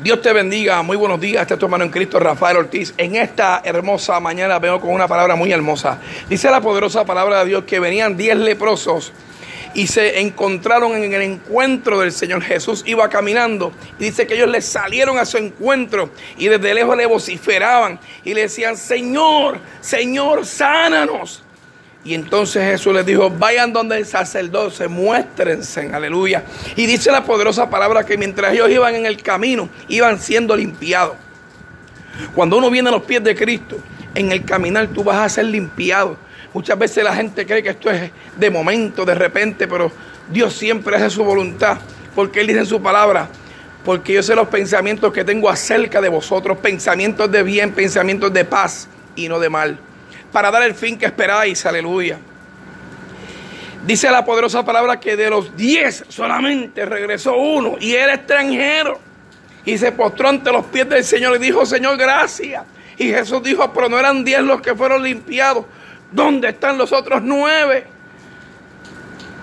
Dios te bendiga, muy buenos días. Este es tu hermano en Cristo, Rafael Ortiz. En esta hermosa mañana vengo con una palabra muy hermosa. Dice la poderosa palabra de Dios que venían 10 leprosos y se encontraron en el encuentro del Señor Jesús. Iba caminando y dice que ellos le salieron a su encuentro y desde lejos le vociferaban y le decían: Señor, Señor, sánanos. Y entonces Jesús les dijo: vayan donde el sacerdote, muéstrense, aleluya. Y dice la poderosa palabra que mientras ellos iban en el camino, iban siendo limpiados. Cuando uno viene a los pies de Cristo, en el caminar tú vas a ser limpiado. Muchas veces la gente cree que esto es de momento, de repente, pero Dios siempre hace su voluntad, porque Él dice en su palabra: porque yo sé los pensamientos que tengo acerca de vosotros, pensamientos de bien, pensamientos de paz y no de mal, para dar el fin que esperáis, aleluya. Dice la poderosa palabra que de los 10 solamente regresó uno y era extranjero. Y se postró ante los pies del Señor y dijo: Señor, gracias. Y Jesús dijo: pero no eran 10 los que fueron limpiados. ¿Dónde están los otros 9?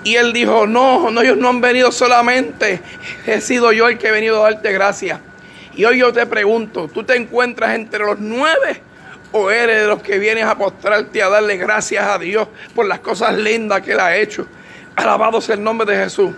Y él dijo: no, ellos no han venido solamente. He sido yo el que he venido a darte gracias. Y hoy yo te pregunto: ¿tú te encuentras entre los 9? ¿O eres de los que vienes a postrarte a darle gracias a Dios por las cosas lindas que Él ha hecho? Alabado sea el nombre de Jesús.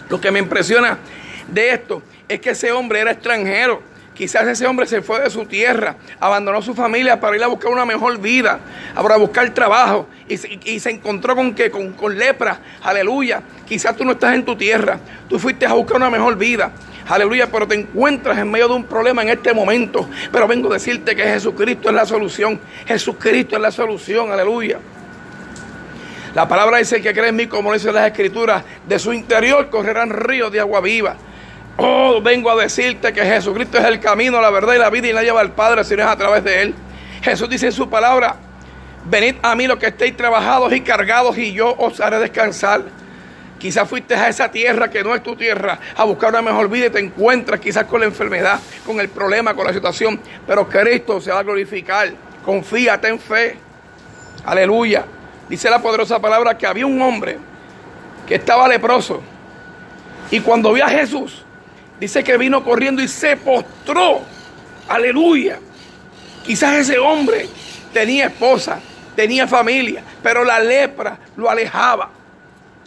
Lo que me impresiona de esto es que ese hombre era extranjero. Quizás ese hombre se fue de su tierra, abandonó su familia para ir a buscar una mejor vida, para buscar trabajo, y se encontró con lepra. Aleluya. Quizás tú no estás en tu tierra, tú fuiste a buscar una mejor vida. Aleluya, pero te encuentras en medio de un problema en este momento. Pero vengo a decirte que Jesucristo es la solución. Jesucristo es la solución, aleluya. La palabra dice que cree en mí, como dice las Escrituras, de su interior correrán ríos de agua viva. Oh, vengo a decirte que Jesucristo es el camino, la verdad y la vida, y nadie va al Padre si no es a través de Él. Jesús dice en su palabra: venid a mí los que estéis trabajados y cargados, y yo os haré descansar. Quizás fuiste a esa tierra que no es tu tierra a buscar una mejor vida y te encuentras quizás con la enfermedad, con el problema, con la situación. Pero Cristo se va a glorificar. Confía, ten fe. Aleluya. Dice la poderosa palabra que había un hombre que estaba leproso. Y cuando vio a Jesús, dice que vino corriendo y se postró. Aleluya. Quizás ese hombre tenía esposa, tenía familia, pero la lepra lo alejaba.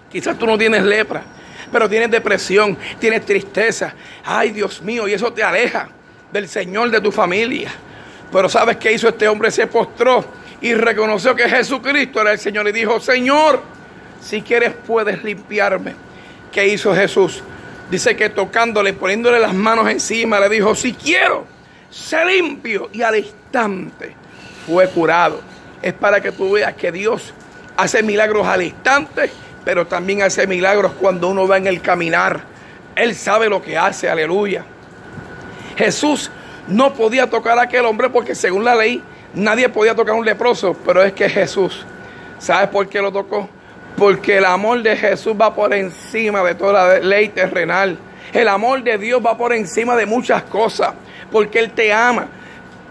Quizás tú no tienes lepra, pero tienes depresión, tienes tristeza. Ay, Dios mío, y eso te aleja del Señor, de tu familia. Pero ¿sabes qué hizo este hombre? Se postró y reconoció que Jesucristo era el Señor y dijo: Señor, si quieres puedes limpiarme. ¿Qué hizo Jesús? Dice que tocándole, poniéndole las manos encima, le dijo: si quiero, sé limpio. Y al instante fue curado. Es para que tú veas que Dios hace milagros al instante, pero también hace milagros cuando uno va en el caminar. Él sabe lo que hace, aleluya. Jesús no podía tocar a aquel hombre porque según la ley nadie podía tocar a un leproso, pero es que Jesús, ¿sabes por qué lo tocó? Porque el amor de Jesús va por encima de toda la ley terrenal. El amor de Dios va por encima de muchas cosas, porque Él te ama.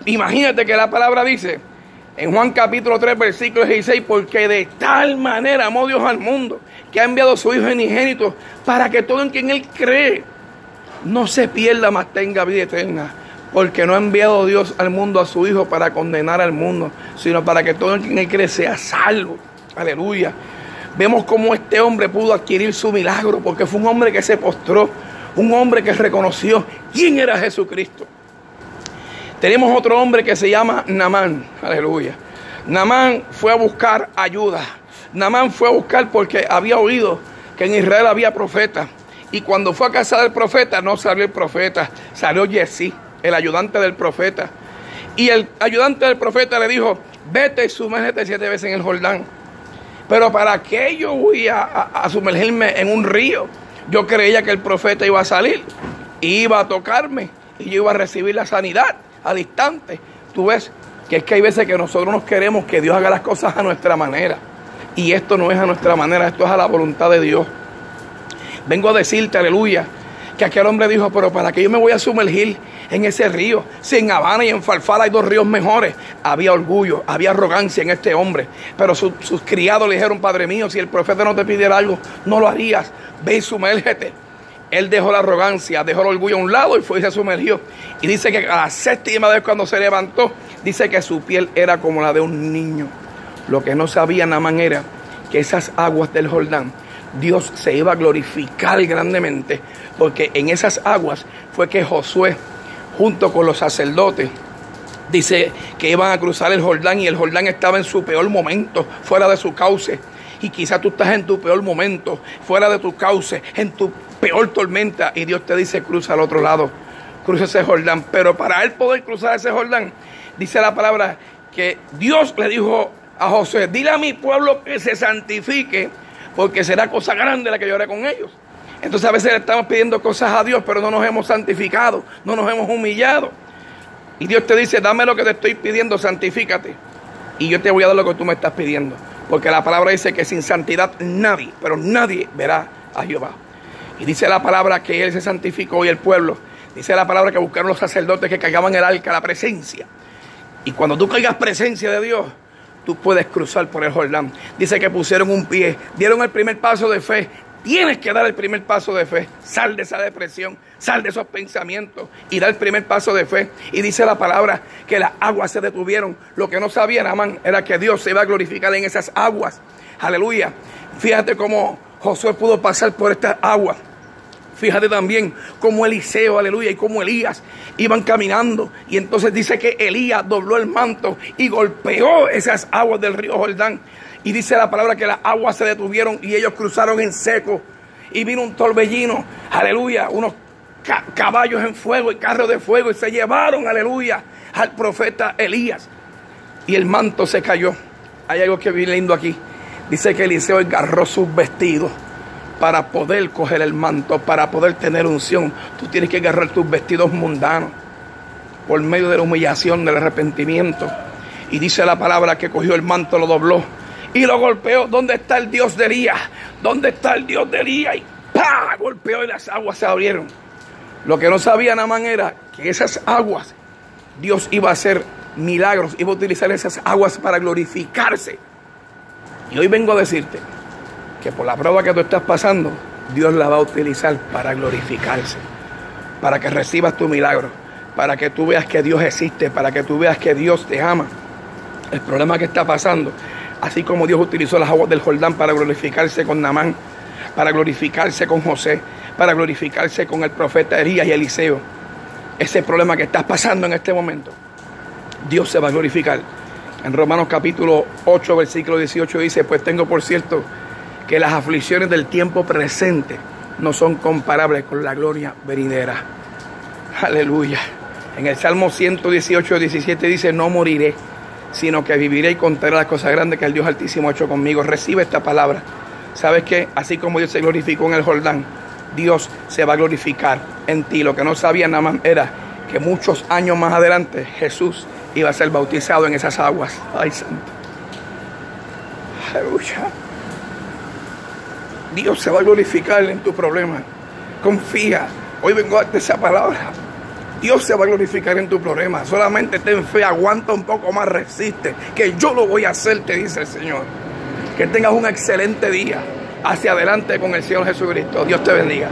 Imagínate que la palabra dice en Juan capítulo 3, versículo 16, porque de tal manera amó Dios al mundo, que ha enviado a su Hijo unigénito, para que todo en quien Él cree no se pierda, mas tenga vida eterna. Porque no ha enviado Dios al mundo a su Hijo para condenar al mundo, sino para que todo en quien Él cree sea salvo. Aleluya. Vemos cómo este hombre pudo adquirir su milagro, porque fue un hombre que se postró, un hombre que reconoció quién era Jesucristo. Tenemos otro hombre que se llama Naamán, aleluya. Naamán fue a buscar ayuda. Naamán fue a buscar porque había oído que en Israel había profetas. Y cuando fue a casa del profeta, no salió el profeta, salió Giezi, el ayudante del profeta. Y el ayudante del profeta le dijo: vete y sumérgete 7 veces en el Jordán. Pero ¿para qué yo voy a sumergirme en un río? Yo creía que el profeta iba a salir, iba a tocarme y yo iba a recibir la sanidad al instante. Tú ves que es que hay veces que nosotros nos queremos que Dios haga las cosas a nuestra manera. Y esto no es a nuestra manera, esto es a la voluntad de Dios. Vengo a decirte, aleluya, que aquel hombre dijo: pero ¿para qué yo me voy a sumergir en ese río? Si en Habana y en Farfán hay 2 ríos mejores. Había orgullo, había arrogancia en este hombre. Pero sus criados le dijeron: Padre mío, si el profeta no te pidiera algo, no lo harías. Ve y sumérgete. Él dejó la arrogancia, dejó el orgullo a un lado y fue y se sumergió. Y dice que a la séptima vez cuando se levantó, dice que su piel era como la de un niño. Lo que no sabía Naamán era que esas aguas del Jordán, Dios se iba a glorificar grandemente, porque en esas aguas fue que Josué, junto con los sacerdotes, dice que iban a cruzar el Jordán, y el Jordán estaba en su peor momento, fuera de su cauce. Y quizás tú estás en tu peor momento, fuera de tu cauce, en tu peor tormenta, y Dios te dice: cruza al otro lado, cruza ese Jordán. Pero para él poder cruzar ese Jordán, dice la palabra que Dios le dijo a Josué: dile a mi pueblo que se santifique, porque será cosa grande la que yo haré con ellos. Entonces a veces le estamos pidiendo cosas a Dios, pero no nos hemos santificado, no nos hemos humillado. Y Dios te dice: dame lo que te estoy pidiendo, santifícate, y yo te voy a dar lo que tú me estás pidiendo. Porque la palabra dice que sin santidad nadie, pero nadie verá a Jehová. Y dice la palabra que Él se santificó y el pueblo. Dice la palabra que buscaron los sacerdotes que cargaban el arca, la presencia. Y cuando tú cargas presencia de Dios, tú puedes cruzar por el Jordán. Dice que pusieron un pie, dieron el primer paso de fe. Tienes que dar el primer paso de fe. Sal de esa depresión, sal de esos pensamientos y da el primer paso de fe. Y dice la palabra que las aguas se detuvieron. Lo que no sabía Naamán era que Dios se iba a glorificar en esas aguas. Aleluya. Fíjate cómo Josué pudo pasar por estas aguas. Fíjate también cómo Eliseo, aleluya, y cómo Elías iban caminando. Y entonces dice que Elías dobló el manto y golpeó esas aguas del río Jordán. Y dice la palabra que las aguas se detuvieron y ellos cruzaron en seco. Y vino un torbellino, aleluya, unos caballos en fuego y carros de fuego. Y se llevaron, aleluya, al profeta Elías. Y el manto se cayó. Hay algo que vi lindo aquí. Dice que Eliseo agarró sus vestidos para poder coger el manto, para poder tener unción. Tú tienes que agarrar tus vestidos mundanos por medio de la humillación, del arrepentimiento. Y dice la palabra que cogió el manto, lo dobló y lo golpeó. ¿Dónde está el Dios de Elías? ¿Dónde está el Dios de Elías? Y ¡pah! Golpeó y las aguas se abrieron. Lo que no sabía Naamán era que esas aguas, Dios iba a hacer milagros, iba a utilizar esas aguas para glorificarse. Y hoy vengo a decirte que por la prueba que tú estás pasando, Dios la va a utilizar para glorificarse, para que recibas tu milagro, para que tú veas que Dios existe, para que tú veas que Dios te ama. El problema que está pasando, así como Dios utilizó las aguas del Jordán para glorificarse con Naamán, para glorificarse con José, para glorificarse con el profeta Elías y Eliseo, ese problema que estás pasando en este momento, Dios se va a glorificar. En Romanos capítulo 8, versículo 18 dice: pues tengo por cierto que las aflicciones del tiempo presente no son comparables con la gloria venidera. Aleluya. En el Salmo 118, 17 dice: no moriré, sino que viviré y contaré las cosas grandes que el Dios Altísimo ha hecho conmigo. Recibe esta palabra. ¿Sabes qué? Así como Dios se glorificó en el Jordán, Dios se va a glorificar en ti. Lo que no sabía Naamán era que muchos años más adelante Jesús iba a ser bautizado en esas aguas. Ay, santo. Aleluya. Dios se va a glorificar en tu problema. Confía. Hoy vengo a darte esa palabra. Dios se va a glorificar en tu problema. Solamente ten fe, aguanta un poco más, resiste, que yo lo voy a hacer, te dice el Señor. Que tengas un excelente día hacia adelante con el Señor Jesucristo. Dios te bendiga.